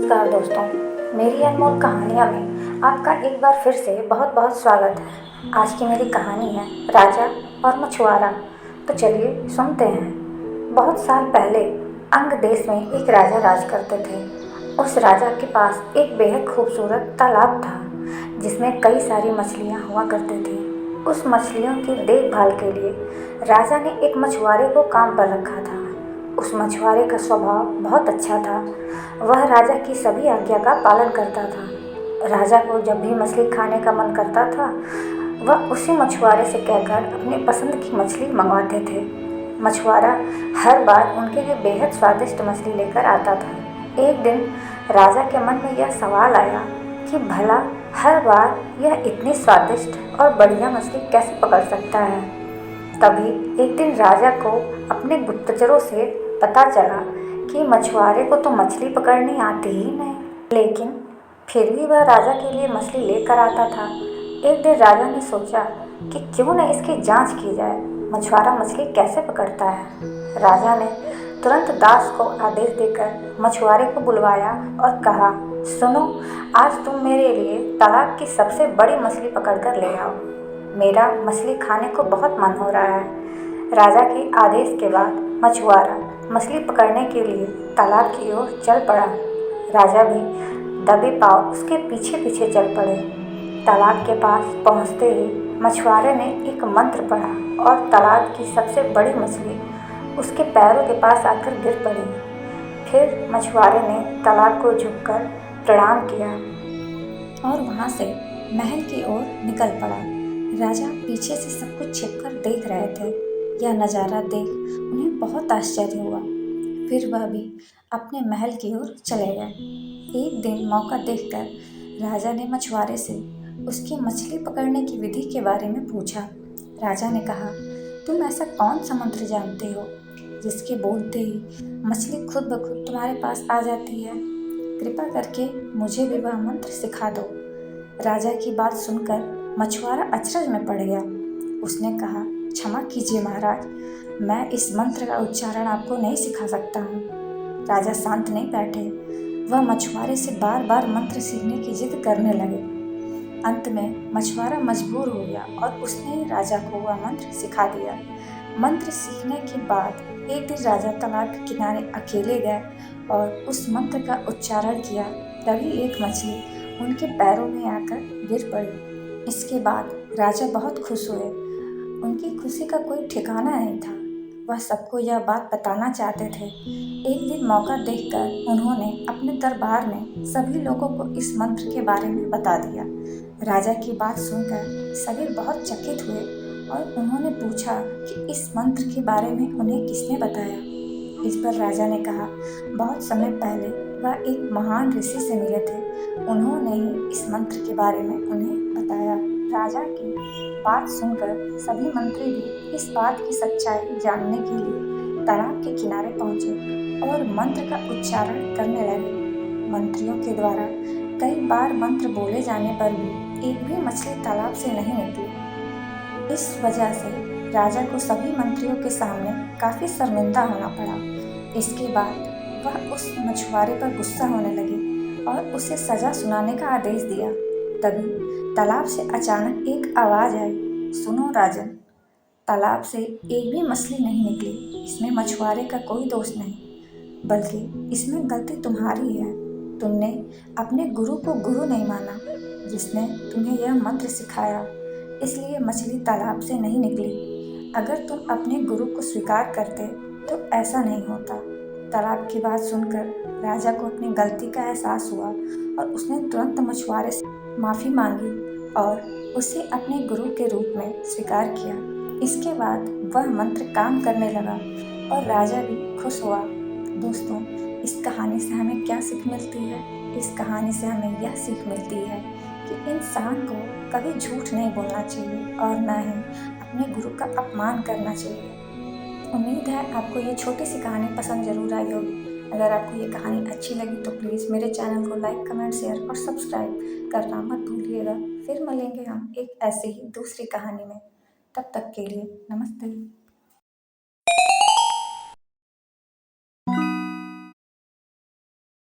नमस्कार दोस्तों, मेरी अनमोल कहानियाँ में आपका एक बार फिर से बहुत बहुत स्वागत है। आज की मेरी कहानी है राजा और मछुआरा। तो चलिए सुनते हैं। बहुत साल पहले अंग देश में एक राजा राज करते थे। उस राजा के पास एक बेहद खूबसूरत तालाब था जिसमें कई सारी मछलियाँ हुआ करती थी। उस मछलियों की देखभाल के लिए राजा ने एक मछुआरे को काम पर रखा था। उस मछुआरे का स्वभाव बहुत अच्छा था। वह राजा की सभी आज्ञा का पालन करता था। राजा को जब भी मछली खाने का मन करता था वह उसी मछुआरे से कहकर अपनी पसंद की मछली मंगवाते थे। मछुआरा हर बार उनके लिए बेहद स्वादिष्ट मछली लेकर आता था। एक दिन राजा के मन में यह सवाल आया कि भला हर बार यह इतनी स्वादिष्ट और बढ़िया मछली कैसे पकड़ सकता है। तभी एक दिन राजा को अपने गुप्तचरों से पता चला कि मछुआरे को तो मछली पकड़नी आती ही नहीं, लेकिन फिर भी वह राजा के लिए मछली लेकर आता था। एक दिन राजा ने सोचा कि क्यों न इसकी जांच की जाए, मछुआरा मछली कैसे पकड़ता है। राजा ने तुरंत दास को आदेश देकर मछुआरे को बुलवाया और कहा, सुनो, आज तुम मेरे लिए तालाब की सबसे बड़ी मछली पकड़कर ले आओ। मेरा मछली खाने को बहुत मन हो रहा है। राजा के आदेश के बाद मछुआरा मछली पकड़ने के लिए तालाब की ओर चल पड़ा। राजा भी दबे पांव उसके पीछे पीछे चल पड़े। तालाब के पास पहुंचते ही मछुआरे ने एक मंत्र पढ़ा और तालाब की सबसे बड़ी मछली उसके पैरों के पास आकर गिर पड़ी। फिर मछुआरे ने तालाब को झुककर प्रणाम किया और वहां से महल की ओर निकल पड़ा। राजा पीछे से सब कुछ छिपकर देख रहे थे। यह नज़ारा देख उन्हें बहुत आश्चर्य हुआ। फिर वह भी अपने महल की ओर चले गए। एक दिन मौका देखकर राजा ने मछुआरे से उसकी मछली पकड़ने की विधि के बारे में पूछा। राजा ने कहा, तुम ऐसा कौन सा मंत्र जानते हो जिसके बोलते ही मछली खुद ब खुद तुम्हारे पास आ जाती है? कृपा करके मुझे भी वह मंत्र सिखा दो। राजा की बात सुनकर मछुआरा अचरज में पड़ गया। उसने कहा, क्षमा कीजिए महाराज, मैं इस मंत्र का उच्चारण आपको नहीं सिखा सकता हूँ। राजा शांत नहीं बैठे। वह मछुआरे से बार बार मंत्र सीखने की जिद करने लगे। अंत में मछुआरा मजबूर हो गया और उसने राजा को वह मंत्र सिखा दिया। मंत्र सीखने के बाद एक दिन राजा तालाब के किनारे अकेले गए और उस मंत्र का उच्चारण किया। तभी एक मछली उनके पैरों में आकर गिर पड़ी। इसके बाद राजा बहुत खुश हुए। उनकी खुशी का कोई ठिकाना नहीं था। वह सबको यह बात बताना चाहते थे। एक दिन मौका देखकर उन्होंने अपने दरबार में सभी लोगों को इस मंत्र के बारे में बता दिया। राजा की बात सुनकर सभी बहुत चकित हुए और उन्होंने पूछा कि इस मंत्र के बारे में उन्हें किसने बताया। इस पर राजा ने कहा, बहुत समय पहले वह एक महान ऋषि से मिले थे। उन्होंने ही इस मंत्र के बारे में उन्हें बताया। राजा की बात सुनकर सभी मंत्री भी इस बात की सच्चाई जानने के लिए तालाब के किनारे पहुंचे और मंत्र का उच्चारण करने लगे। मंत्रियों के द्वारा कई बार मंत्र बोले जाने पर भी एक भी मछली तालाब से नहीं निकली। इस वजह से राजा को सभी मंत्रियों के सामने काफी शर्मिंदा होना पड़ा। इसके बाद वह उस मछुआरे पर गुस्सा होने लगे और उसे सजा सुनाने का आदेश दिया। तभी तालाब से अचानक एक आवाज आई, सुनो राजन, तालाब से एक भी मछली नहीं निकली। इसमें मछुआरे का कोई दोष नहीं, बल्कि इसमें गलती तुम्हारी है। तुमने अपने गुरु को गुरु नहीं माना जिसने तुम्हें यह मंत्र सिखाया, इसलिए मछली तालाब से नहीं निकली। अगर तुम अपने गुरु को स्वीकार करते तो ऐसा नहीं होता। तालाब की बात सुनकर राजा को अपनी गलती का एहसास हुआ और उसने तुरंत मछुआरे से माफ़ी मांगी और उसे अपने गुरु के रूप में स्वीकार किया। इसके बाद वह मंत्र काम करने लगा और राजा भी खुश हुआ। दोस्तों, इस कहानी से हमें क्या सीख मिलती है? इस कहानी से हमें यह सीख मिलती है कि इंसान को कभी झूठ नहीं बोलना चाहिए और न ही अपने गुरु का अपमान करना चाहिए। उम्मीद है आपको ये छोटी सी कहानी पसंद जरूर आई होगी। अगर आपको ये कहानी अच्छी लगी तो प्लीज़ मेरे चैनल को लाइक, कमेंट, शेयर और सब्सक्राइब करना मत भूलिएगा। फिर मिलेंगे हम एक ऐसी ही दूसरी कहानी में। तब तक के लिए नमस्ते।